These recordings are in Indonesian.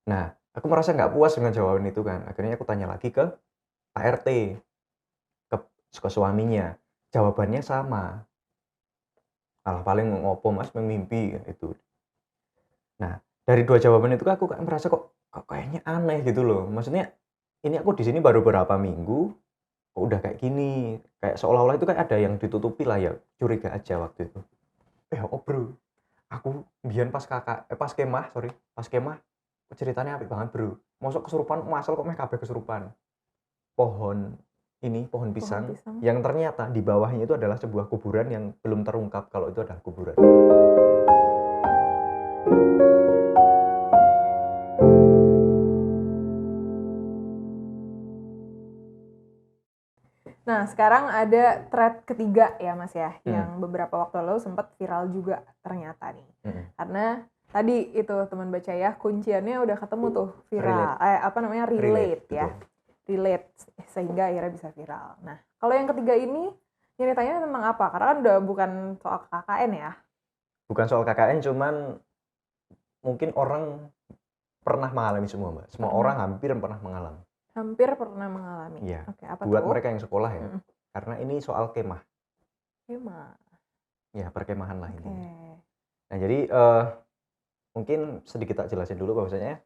Nah, aku merasa nggak puas dengan jawaban itu kan, akhirnya aku tanya lagi ke Pak RT, ke suaminya, jawabannya sama, "Alah paling ngopo Mas mimpi," gitu. Nah, dari 2 jawaban itu aku kayak merasa kok kayaknya aneh gitu loh, maksudnya ini aku di sini baru berapa minggu, kok udah kayak gini, kayak seolah-olah itu kayak ada yang ditutupi lah ya, curiga aja waktu itu. Oh Bro, aku mbiyen pas kemah, sorry, pas kemah ceritanya apik banget Bro, mosok kesurupan masal kok meh kabeh kesurupan. Pohon pohon Pohon pisang pisang. yang ternyata di bawahnya itu adalah sebuah kuburan yang belum terungkap kalau itu adalah kuburan. Nah, sekarang ada thread ketiga ya Mas ya, Mhm, yang beberapa waktu lalu sempat viral juga ternyata nih. mhm, Karena tadi itu teman baca ya, kunciannya udah ketemu tuh relate relate, relate ya. betul. Relate sehingga akhirnya bisa viral. Nah, kalau yang ketiga ini ceritanya tentang apa? Karena kan udah bukan soal KKN ya. Bukan soal KKN, cuman mungkin orang pernah mengalami semua, Mbak. Semua Pernah orang hampir pernah mengalami. hampir pernah mengalami. Iya, Oke, apa buat tuh? mereka yang sekolah ya, Mhm. karena ini soal kemah, Emang. ya perkemahan lah Oke. intinya. Nah jadi, mungkin sedikit tak jelasin dulu bahwasanya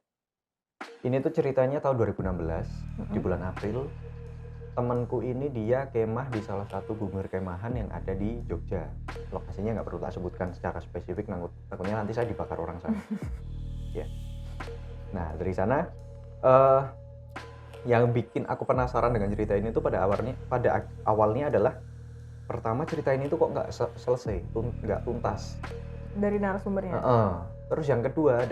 ini tuh ceritanya tahun 2016 di Mhm. bulan April, temenku ini dia kemah di salah satu bumur kemahan yang ada di Jogja. Lokasinya nggak perlu tak sebutkan secara spesifik, takutnya nanti saya dibakar orang sana. Ya. Nah dari sana, eee, yang bikin aku penasaran dengan cerita ini tuh pada awalnya adalah pertama cerita ini tuh kok nggak selesai, nggak tuntas. Dari narasumbernya. Heeh. Terus yang kedua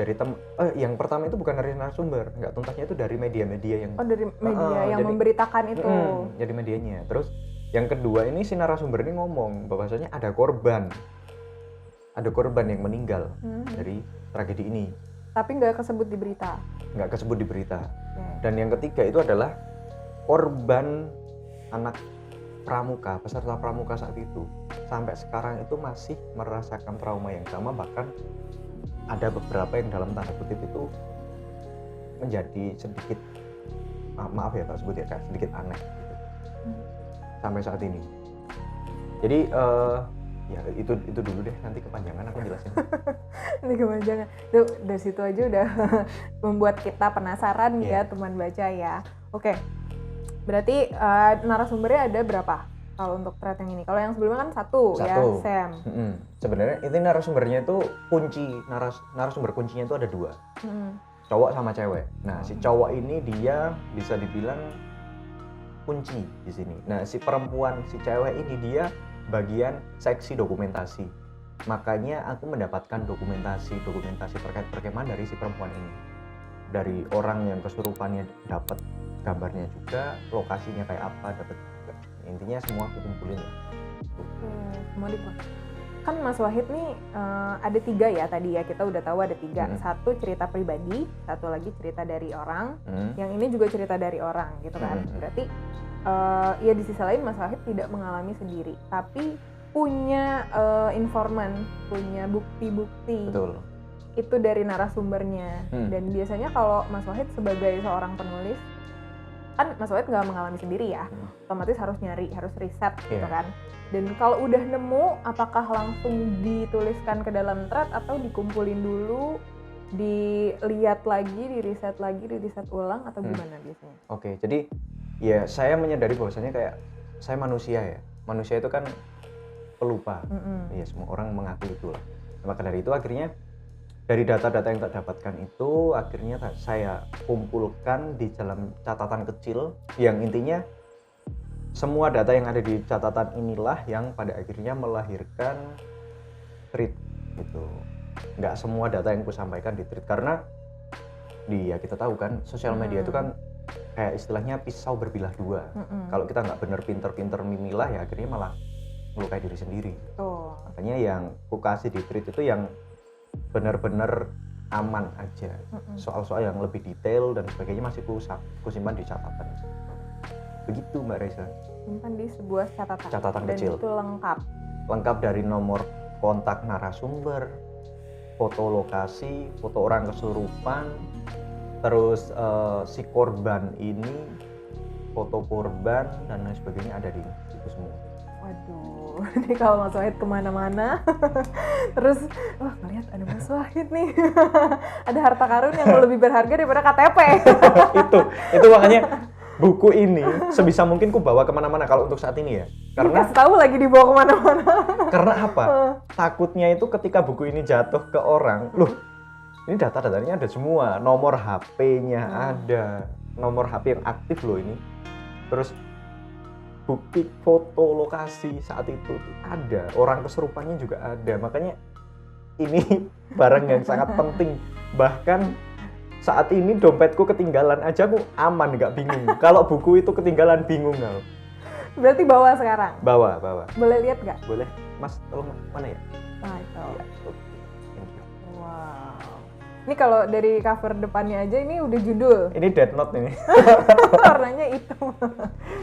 yang pertama itu bukan dari narasumber, nggak tuntasnya itu dari media-media yang Oh, dari heeh, media yang jadi memberitakan itu. jadi medianya. Terus yang kedua ini si narasumber ini ngomong bahwasanya ada korban yang meninggal Mhm. dari tragedi ini, Tapi nggak kesebut di berita. nggak kesebut di berita. Oke. Dan yang ketiga itu adalah korban anak pramuka, peserta pramuka saat itu. Sampai sekarang itu masih merasakan trauma yang sama, bahkan ada beberapa yang dalam tanda kutip itu menjadi sedikit, maaf ya tak sebut ya, Kak, sedikit aneh gitu, sampai saat ini. Jadi, ya itu dulu deh, nanti kepanjangan aku jelasin. Ini kepanjangan. Tuh dari situ aja udah membuat kita penasaran ya Iya, teman baca ya. Oke, berarti narasumbernya ada berapa kalau untuk thread yang ini? Kalau yang sebelumnya kan satu ya, satu, Sam. sebenarnya ini narasumbernya itu narasumber kuncinya itu ada 2, Hmm. cowok sama cewek. Nah, si Hmm. cowok ini dia bisa dibilang kunci di sini. Nah, si cewek ini dia bagian seksi dokumentasi. Makanya aku mendapatkan dokumentasi terkait perkemahan dari si perempuan ini. Dari orang yang kesurupannya dapat gambarnya juga, lokasinya kayak apa dapat juga. Intinya semua aku kumpulin lah. Oke, semua kan Mas Wahid nih ada 3 ya tadi ya, kita udah tahu ada 3. Mm-mm. Satu cerita pribadi, satu lagi cerita dari orang, Mm-mm. yang ini juga cerita dari orang gitu kan. Mm-mm. Berarti ya di sisi lain Mas Wahid tidak mengalami sendiri, tapi punya informan, punya bukti-bukti Betul. itu dari narasumbernya. Dan biasanya kalau Mas Wahid sebagai seorang penulis, kan Mas Wahid nggak mengalami sendiri ya, otomatis harus nyari, harus riset gitu kan. Dan kalau udah nemu, apakah langsung dituliskan ke dalam thread atau dikumpulin dulu, dilihat lagi, diriset lagi, diriset ulang, atau gimana biasanya? Oke, jadi ya saya menyadari bahwasanya kayak saya manusia ya. Manusia itu kan pelupa. Ya semua orang mengaku itulah. Maka dari itu akhirnya dari data-data yang tak dapatkan itu akhirnya saya kumpulkan di dalam catatan kecil yang intinya semua data yang ada di catatan inilah yang pada akhirnya melahirkan tweet gitu. Nggak semua data yang kusampaikan di tweet karena ya kita tahu kan sosial media itu kan kayak istilahnya pisau berbilah dua. Kalau kita nggak bener pinter-pinter memilah ya akhirnya malah melukai diri sendiri. Makanya yang ku kasih di tweet itu yang benar-benar aman aja. Soal-soal yang lebih detail dan sebagainya masih ku simpan di catatan. Begitu Mbak Reza. Simpan di sebuah catatan. Catatan dan kecil. itu lengkap. Lengkap dari nomor kontak narasumber, foto lokasi, foto orang kesurupan, Terus si korban ini, foto korban dan lain sebagainya ada di situ semua. Waduh, ini kalau Mas Wahid kemana-mana, terus wah ngeliat ada Mas Wahid nih, ada harta karun yang lebih berharga daripada KTP. itu makanya buku ini sebisa mungkin ku bawa kemana-mana kalau untuk saat ini ya. Karena kasih tahu lagi dibawa kemana-mana. Karena apa? Takutnya itu ketika buku ini jatuh ke orang, loh ini data-datanya ada semua, nomor HP-nya ada, nomor HP yang aktif loh ini. Terus bukti foto lokasi saat itu ada, orang kesurupannya juga ada. Makanya ini barang yang sangat penting. Bahkan saat ini dompetku ketinggalan aja aku aman, nggak bingung. Kalau buku itu ketinggalan bingung kalau. Berarti bawa sekarang? Bawa. Boleh lihat nggak? Boleh. Mas, tolong mana ya? Nah, itu. Ya, wow. Ini kalau dari cover depannya aja ini udah judul. Ini Death Note ini. Warnanya hitam.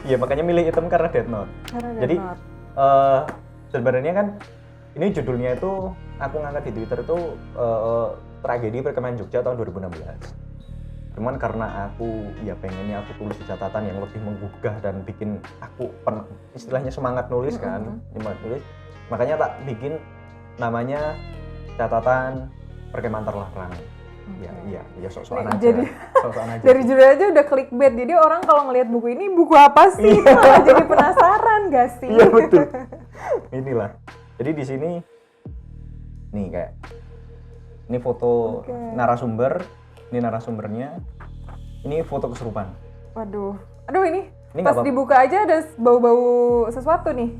Iya, makanya milih hitam karena Death Note. Jadi sebenarnya kan ini judulnya itu aku ngangkat di Twitter itu tragedi perkemahan Jogja tahun 2016. Cuman karena aku ya pengennya aku tulis di catatan yang lebih menggugah dan bikin aku istilahnya semangat nulis kan, semangat nulis. Makanya tak bikin namanya catatan perkemahan terlarang. Ya sok-sokan aja. Jadi sok-sokan aja. dari judul aja udah clickbait. Jadi orang kalau ngelihat buku ini buku apa sih? Malah jadi penasaran gak sih? Iya betul. Inilah. Jadi di sini nih kayak ini foto narasumber, ini narasumbernya. Ini foto kesurupan. Waduh. Aduh ini pas apa-apa. dibuka aja ada bau-bau sesuatu nih.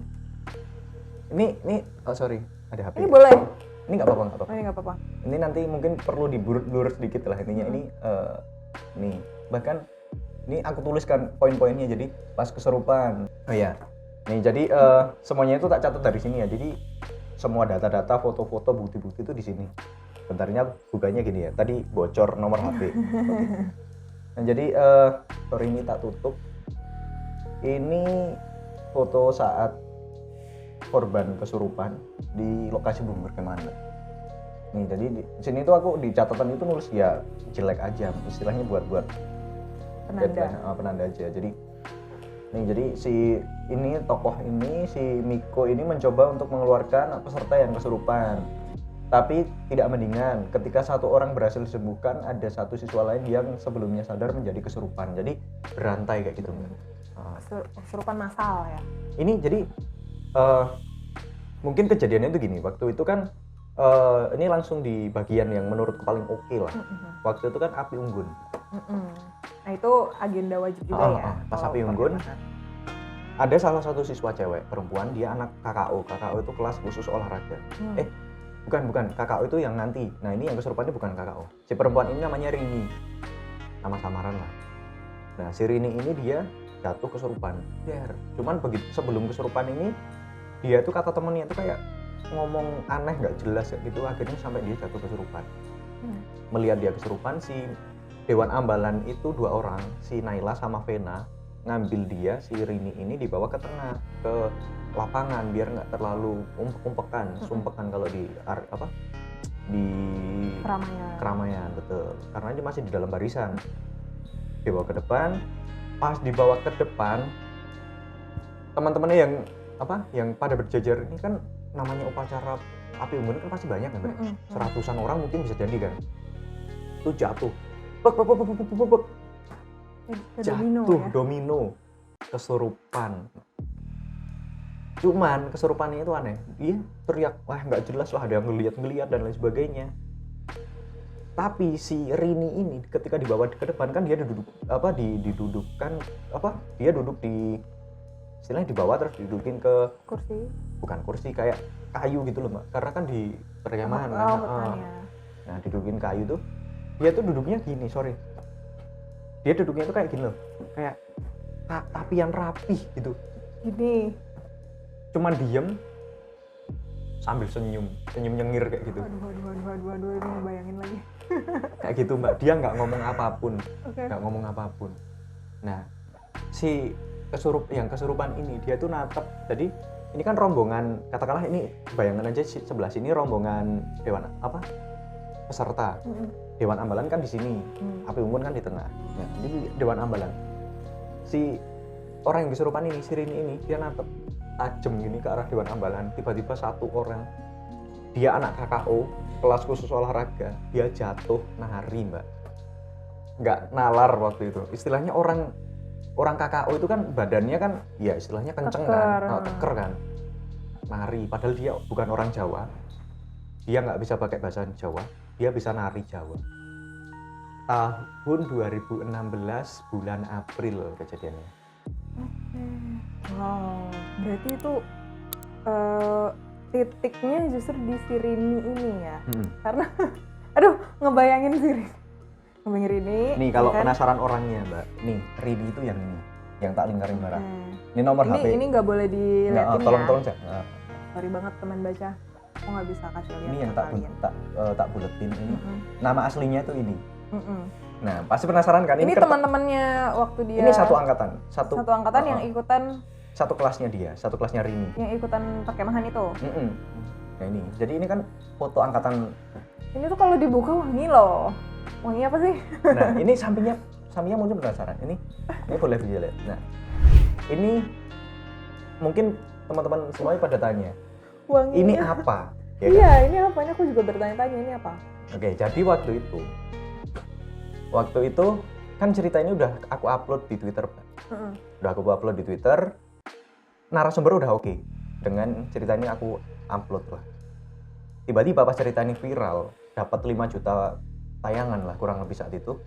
Ini oh sorry, ada HP. Ini boleh. Ini nggak apa-apa. Oh, ini nggak apa-apa. Ini nanti mungkin perlu diblur sedikit lah intinya. Ini nih bahkan ini aku tuliskan poin-poinnya jadi pas kesurupan. Oh ya, nih jadi semuanya itu tak catat dari sini ya. Jadi semua data-data, foto-foto, bukti-bukti itu di sini. Bentarnya bukanya gini ya. Tadi bocor nomor HP. Nah jadi sorry ini tak tutup. Ini foto saat korban kesurupan di lokasi bumi perkemahan. Nih jadi di sini tuh aku di catatan itu nulis ya jelek aja, istilahnya buat penanda aja. Jadi si ini tokoh ini si Miko ini mencoba untuk mengeluarkan peserta yang kesurupan. Tapi tidak mendingan ketika satu orang berhasil disembuhkan, ada satu siswa lain yang sebelumnya sadar menjadi kesurupan. Jadi berantai kayak gitu. Kesurupan massal ya. Ini jadi mungkin kejadiannya itu gini, waktu itu kan ini langsung di bagian yang menurutku paling oke lah. Waktu itu kan api unggun. Nah itu agenda wajib juga ya. Pas api unggun, ada salah satu siswa cewek perempuan, dia anak KKO. KKO itu kelas khusus olahraga. Bukan KKO itu yang nanti. Nah ini yang kesurupannya bukan KKO. Si perempuan ini namanya Rini, nama samaran lah. Nah si Rini ini dia jatuh kesurupan. Cuman begitu sebelum kesurupan ini dia tuh kata temennya tuh kayak ngomong aneh nggak jelas kayak gitu, akhirnya sampai dia jatuh kesurupan. Melihat dia kesurupan, si Dewan Ambalan itu 2 orang, si Naila sama Vena, ngambil dia si Rini ini dibawa ke tengah ke lapangan biar nggak terlalu sumpekan kalau di keramaian betul, karena dia masih di dalam barisan. Dibawa ke depan, pas dibawa ke depan teman-temannya yang pada berjajar ini kan namanya upacara api unggun kan pasti banyak kan, seratusan orang mungkin bisa jadi kan, itu jatuh domino kesurupan. Cuman kesurupannya itu aneh, dia teriak wah nggak jelas lah, ada yang ngeliat dan lain sebagainya. Tapi si Rini ini ketika dibawa ke depan kan dia duduk di istilahnya di bawah, terus didudukin ke kursi, bukan kursi, kayak kayu gitu loh mbak, karena kan di perkemahan nah didudukin kayu tuh, dia tuh duduknya gini, dia duduknya tuh kayak gini loh, kayak tapian rapih gitu gini, cuman diem sambil senyum nyengir kayak gitu. Aduh, ini bayangin lagi. Kayak gitu mbak, dia nggak ngomong apapun. Nah si kesurupan ini dia tuh natap, jadi ini kan rombongan, katakanlah ini bayangan aja sebelah sini rombongan dewan peserta. Dewan Ambalan kan di sini, Api Unggun kan di tengah. Ya, jadi Dewan Ambalan. Si orang yang kesurupan ini, si Rini ini, dia natap tajam gini ke arah Dewan Ambalan. Tiba-tiba satu orang, dia anak KKO, kelas khusus olahraga, dia jatuh nari mbak. Nggak nalar waktu itu. Istilahnya orang KKO itu kan badannya kan, ya istilahnya kenceng kan, teker kan. Nari, padahal dia bukan orang Jawa. Dia nggak bisa pakai bahasa Jawa, dia bisa nari Jawa. Tahun 2016 bulan April kejadiannya. Wow, berarti itu titiknya justru di si Rini ini ya? Karena, aduh, ngebayangin si Rini. Nih kalau kan? Penasaran orangnya mbak, nih Rini itu yang ini, yang tak lingkarin barang. Ini nomor HP. Ini nggak boleh dilihatin ya? Tolong cek. Sorry banget teman baca, aku nggak bisa kasih lihat. Ini yang tak buletin ini. Nama aslinya tuh ini. Nah pasti penasaran kan? Ini teman-temannya waktu dia. Ini satu angkatan. Satu angkatan yang ikutan. Satu kelasnya dia, satu kelasnya Rini. Yang ikutan perkemahan itu. Nah ini, jadi ini kan foto angkatan. Ini tuh kalau dibuka wangi loh. Wangi apa sih? Nah ini sampingnya mungkin penasaran. Ini boleh video lihat. Nah ini mungkin teman-teman semuanya pada tanya. Wanginya. Ini apa? Ya iya, kan? ini apa? Ini aku juga bertanya-tanya ini apa? Oke, jadi waktu itu kan cerita ini udah aku upload di Twitter, Pak. Udah aku upload di Twitter. Narasumber udah oke. Dengan cerita ini aku upload lah. Tiba-tiba pas cerita ini viral, dapat 5 juta tayangan lah kurang lebih saat itu.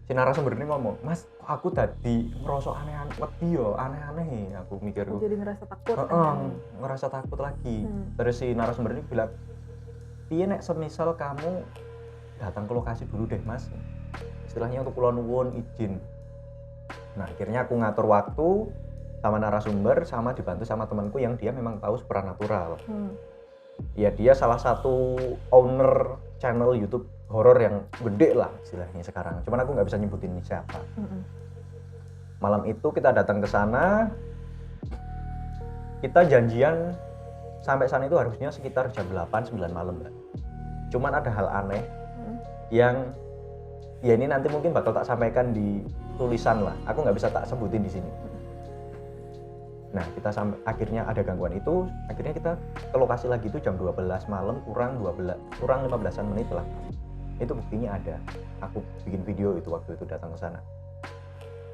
Si narasumber ini ngomong, "Mas, aku tadi ngerasa aneh-aneh." Aku mikir, jadi ngerasa takut. Ngerasa takut lagi. Terus si narasumber ini bilang, "Piye nek semisal kamu datang ke lokasi dulu deh, Mas. Istilahnya untuk kula nuwun izin." Nah, akhirnya aku ngatur waktu sama narasumber, sama dibantu sama temanku yang dia memang tahu supernatural. Ya dia salah satu owner channel YouTube horor yang gede lah istilahnya sekarang. Cuman aku nggak bisa nyebutin siapa. Malam itu kita datang ke sana, kita janjian sampai sana itu harusnya sekitar jam 8-9 malam, Mbak. Cuman ada hal aneh yang ya ini nanti mungkin bakal tak sampaikan di tulisan lah. Aku nggak bisa tak sebutin di sini. Nah, kita akhirnya ada gangguan itu, akhirnya kita ke lokasi lagi itu jam 12 malam kurang 15-an menit lah. Itu buktinya ada. Aku bikin video itu waktu itu datang ke sana.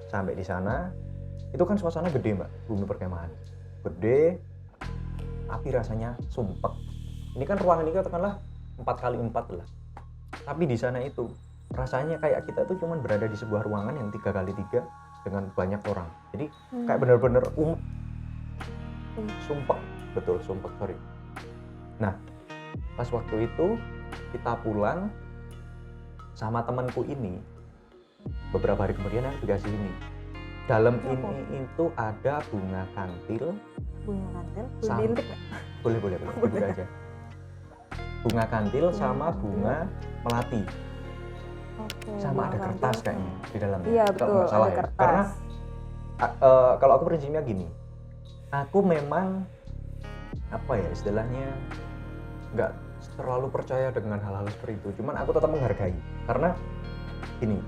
Sampai di sana, itu kan suasana gede, Mbak, bumi perkemahan. Gede, api rasanya sumpek. Ini kan ruangan ini katakanlah 4x4 lah. Tapi di sana itu rasanya kayak kita tuh cuman berada di sebuah ruangan yang 3x3 dengan banyak orang. Jadi kayak bener-bener sumpek, betul sumpek, sorry. Nah, pas waktu itu kita pulang sama temanku ini, beberapa hari kemudian aku dikasih ini. Dalam ini itu ada bunga kantil. Boleh buka aja. Bunga kantil sama bunga melati. Sama ada kertas kayaknya di dalamnya. Iya betul, kalau nggak salah ada ya. kertas. Karena kalau aku prinsipnya gini, aku memang apa ya istilahnya nggak terlalu percaya dengan hal-hal seperti itu. Cuman aku tetap menghargai karena gini,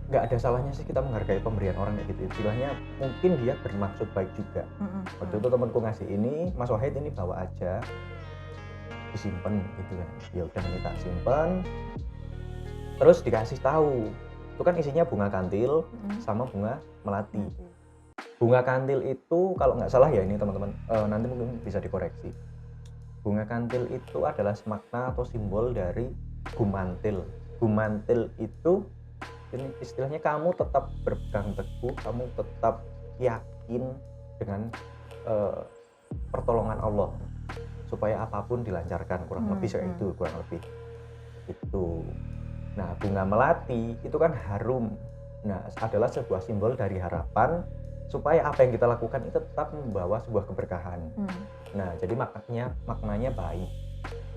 nggak ada salahnya sih kita menghargai pemberian orang kayak gitu. Istilahnya mungkin dia bermaksud baik juga. Waktu itu temanku ngasih ini, Mas Wahid ini bawa aja, disimpan gitu kan. Ya udah ini tak simpan. Terus dikasih tahu, itu kan isinya bunga kantil sama bunga melati. Bunga kantil itu kalau nggak salah ya ini teman-teman, nanti mungkin bisa dikoreksi. Bunga kantil itu adalah makna atau simbol dari gumantil. Gumantil itu ini istilahnya kamu tetap berpegang teguh, kamu tetap yakin dengan pertolongan Allah supaya apapun dilancarkan, kurang lebih kayak itu, kurang lebih itu. Nah, bunga melati itu kan harum. Nah, adalah sebuah simbol dari harapan supaya apa yang kita lakukan itu tetap membawa sebuah keberkahan. Nah, jadi maknanya baik.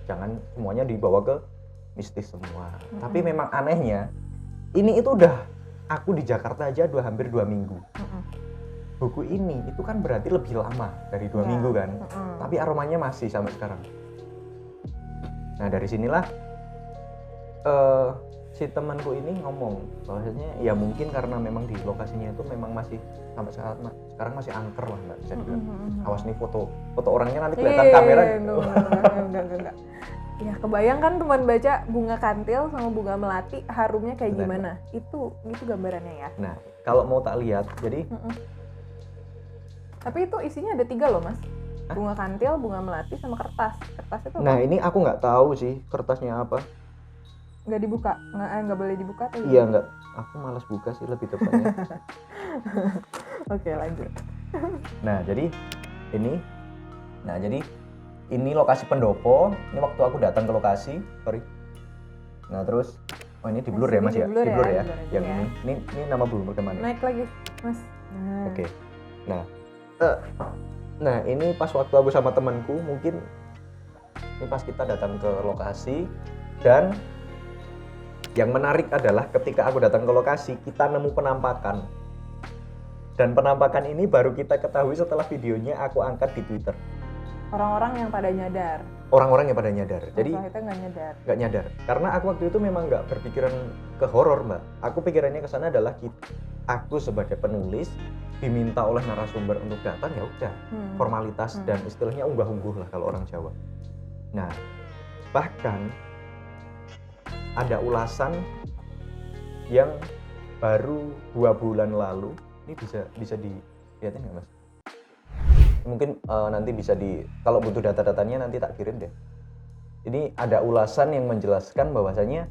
Jangan semuanya dibawa ke mistis semua. Tapi memang anehnya ini itu udah aku di Jakarta aja hampir 2 minggu. Buku ini itu kan berarti lebih lama dari 2 minggu kan. Tapi aromanya masih sampai sekarang. Nah dari sinilah si temanku ini ngomong bahwasanya ya mungkin karena memang di lokasinya itu memang masih sampai sekarang masih angker lah Mbak, bisa dibilang. Awas nih foto orangnya nanti kelihatan kamera. Enggak. Ya kebayang kan teman baca bunga kantil sama bunga melati harumnya kayak Benar, gimana? Itu gambarannya ya. Nah kalau mau tak lihat, jadi tapi itu isinya ada 3 loh Mas. Bunga kantil, bunga melati, sama kertas. Kertas itu apa? Nah ini aku nggak tahu sih kertasnya apa. Nggak dibuka? Nggak boleh dibuka atau Iya nggak, aku malas buka sih lebih tepatnya. Oke lanjut. Nah jadi ini lokasi pendopo. Ini waktu aku datang ke lokasi, sorry. Nah terus, oh ini di blur ya Mas ya? Di blur ya. Yang ya. Ini nama belum perkembangan. Naik lagi Mas. Nah. Oke. Nah ini pas waktu aku sama temanku, mungkin ini pas kita datang ke lokasi, dan yang menarik adalah ketika aku datang ke lokasi, kita nemu penampakan. Dan penampakan ini baru kita ketahui setelah videonya aku angkat di Twitter. Orang-orang yang pada nyadar. Orang-orang yang pada nyadar. Jadi itu nggak nyadar. Karena aku waktu itu memang nggak berpikiran ke horor Mbak. Aku pikirannya ke sana adalah aku sebagai penulis diminta oleh narasumber untuk datang, ya udah formalitas dan istilahnya unggah-ungguh lah kalau orang Jawa. Nah bahkan ada ulasan yang baru 2 bulan lalu, ini bisa dilihatin nggak Mas? Mungkin nanti bisa kalau butuh data-datanya nanti tak kirim deh. Ini ada ulasan yang menjelaskan bahwasanya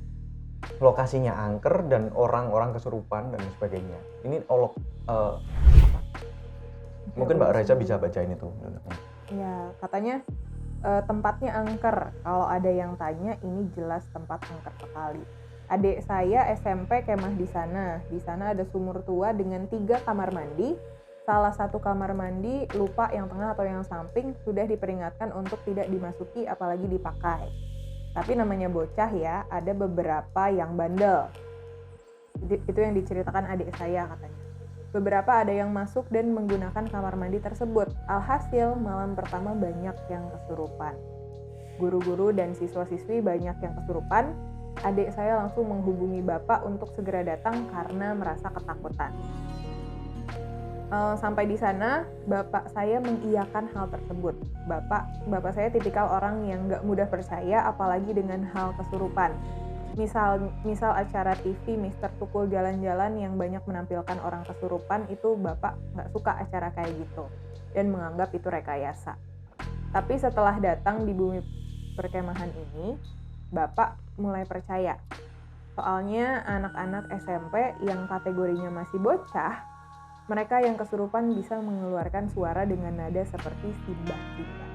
lokasinya angker dan orang-orang kesurupan dan sebagainya. Ini mungkin Mbak Reza bisa bacain itu. Ya katanya tempatnya angker. Kalau ada yang tanya, ini jelas tempat angker sekali. Adik saya SMP kemah di sana. Di sana ada sumur tua dengan 3 kamar mandi. Salah satu kamar mandi, lupa yang tengah atau yang samping, sudah diperingatkan untuk tidak dimasuki apalagi dipakai. Tapi namanya bocah ya, ada beberapa yang bandel. Itu yang diceritakan adik saya katanya. Beberapa ada yang masuk dan menggunakan kamar mandi tersebut. Alhasil malam pertama banyak yang kesurupan. Guru-guru dan siswa-siswi banyak yang kesurupan. Adik saya langsung menghubungi bapak untuk segera datang karena merasa ketakutan. Sampai di sana, bapak saya mengiyakan hal tersebut. Bapak saya tipikal orang yang nggak mudah percaya, apalagi dengan hal kesurupan. Misal acara TV Mister Tukul jalan-jalan yang banyak menampilkan orang kesurupan, itu bapak nggak suka acara kayak gitu dan menganggap itu rekayasa. Tapi setelah datang di bumi perkemahan ini, bapak mulai percaya. Soalnya anak-anak SMP yang kategorinya masih bocah, mereka yang kesurupan bisa mengeluarkan suara dengan nada seperti simbah-simbah.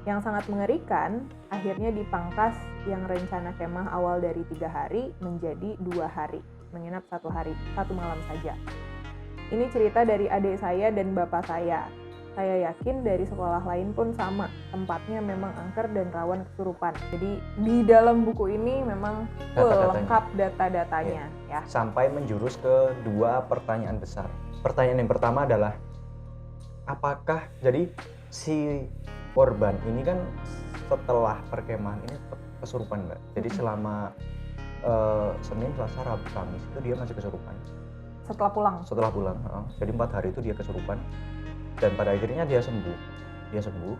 Yang sangat mengerikan, akhirnya dipangkas yang rencana kemah awal dari 3 hari menjadi 2 hari, menginap 1 malam saja. Ini cerita dari adik saya dan bapak saya. Saya yakin dari sekolah lain pun sama, tempatnya memang angker dan rawan kesurupan. Jadi di dalam buku ini memang lengkap data-datanya ya. Sampai menjurus ke 2 pertanyaan besar. Pertanyaan yang pertama adalah, apakah jadi si korban ini kan setelah perkemahan ini kesurupan Mbak. Jadi selama Senin, Selasa, Rabu, Kamis itu dia masih kesurupan. Setelah pulang. Jadi 4 hari itu dia kesurupan. Dan pada akhirnya dia sembuh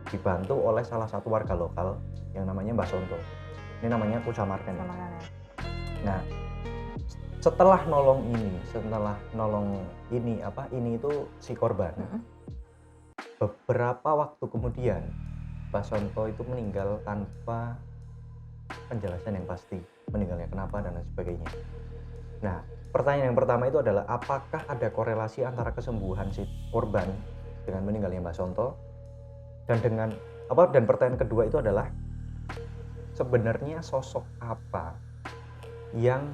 dibantu oleh salah satu warga lokal yang namanya Mbak Sonto. Ini namanya aku samarkan ya. Nah setelah nolong ini itu si korban. Beberapa waktu kemudian Mbak Sonto itu meninggal tanpa penjelasan yang pasti, meninggalnya kenapa dan lain sebagainya. Nah pertanyaan yang pertama itu adalah, apakah ada korelasi antara kesembuhan si korban dengan meninggalnya Mbak Sonto, dan pertanyaan kedua itu adalah, sebenarnya sosok apa yang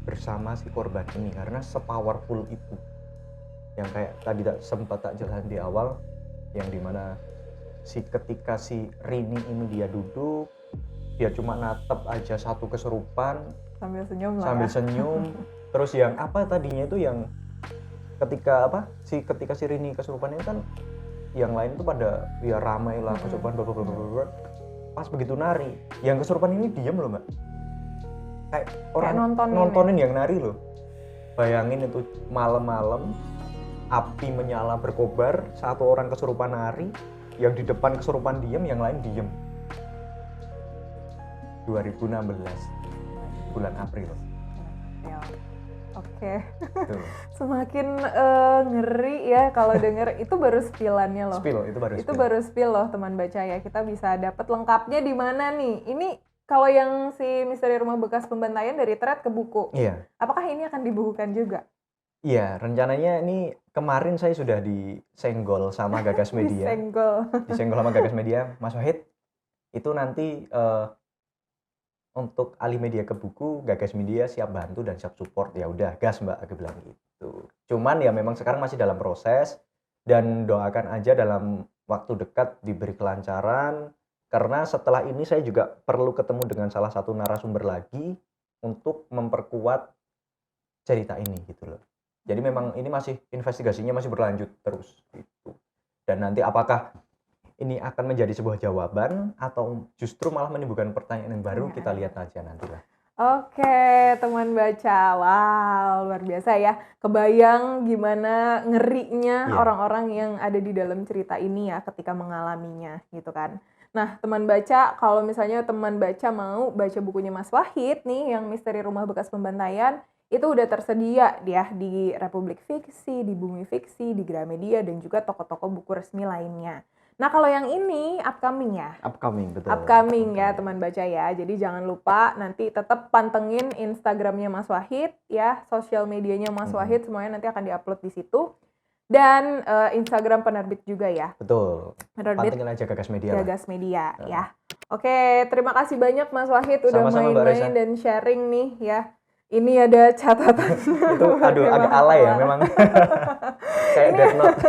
bersama si korban ini, karena sepowerful itu, yang kayak tadi sempat tak jelasin di awal, yang dimana ketika si Rini ini dia duduk, dia cuma natap aja satu kesurupan sambil senyum. Terus yang apa tadinya itu yang ketika si Rini kesurupan ini kan yang lain itu pada ya ramai lah kesurupan pas begitu nari, yang kesurupan ini diam loh mbak, kayak orang nontonin yang nari loh. Bayangin itu malam-malam, api menyala berkobar, satu orang kesurupan nari, yang di depan kesurupan diam, yang lain diam. 2016 bulan April. Oke. Semakin ngeri ya kalau denger. Itu baru spillannya loh. Itu baru spill loh teman baca ya. Kita bisa dapat lengkapnya di mana nih? Ini kalau yang si Misteri Rumah Bekas Pembantaian dari thread ke buku. Iya. Apakah ini akan dibukukan juga? Iya, rencananya ini kemarin saya sudah disenggol sama Gagas Media. Disenggol sama Gagas Media, Mas Wahid. Itu nanti untuk alih media ke buku, Gagas Media siap bantu dan siap support. Ya udah, gas mbak, aku bilang gitu. Cuman ya memang sekarang masih dalam proses, dan doakan aja dalam waktu dekat diberi kelancaran, karena setelah ini saya juga perlu ketemu dengan salah satu narasumber lagi untuk memperkuat cerita ini gitu loh. Jadi memang ini masih investigasinya masih berlanjut terus gitu. Dan nanti apakah ini akan menjadi sebuah jawaban atau justru malah menimbulkan pertanyaan yang baru, kita lihat aja nantilah. Oke, teman baca. Wow, luar biasa ya. Kebayang gimana ngerinya orang-orang yang ada di dalam cerita ini ya ketika mengalaminya gitu kan. Nah, teman baca, kalau misalnya teman baca mau baca bukunya Mas Wahid nih yang Misteri Rumah Bekas Pembantaian, itu udah tersedia ya di Republik Fiksi, di Bumi Fiksi, di Gramedia, dan juga toko-toko buku resmi lainnya. Nah, kalau yang ini upcoming ya? Betul. Upcoming ya teman baca ya. Jadi jangan lupa nanti tetap pantengin Instagramnya Mas Wahid ya, sosial medianya Mas Wahid semuanya nanti akan diupload di situ. Dan Instagram penerbit juga ya. Betul. Pantengin aja Gagas Media. Gagas Media ya. Oke, terima kasih banyak Mas Wahid udah main-main dan sharing nih ya. Ini ada catatan. Itu agak alay ya memang. Kayak Death Note.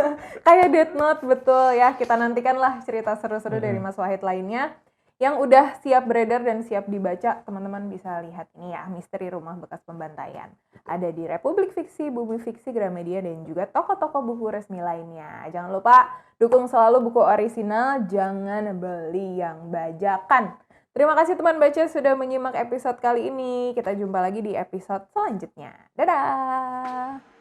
Kayak Death Note, betul ya. Kita nantikanlah cerita seru-seru dari Mas Wahid lainnya yang udah siap beredar dan siap dibaca. Teman-teman bisa lihat ini ya, Misteri Rumah Bekas Pembantaian. Ada di Republik Fiksi, Bumi Fiksi, Gramedia, dan juga toko-toko buku resmi lainnya. Jangan lupa dukung selalu buku orisinal, jangan beli yang bajakan. Terima kasih teman baca sudah menyimak episode kali ini. Kita jumpa lagi di episode selanjutnya. Dadah!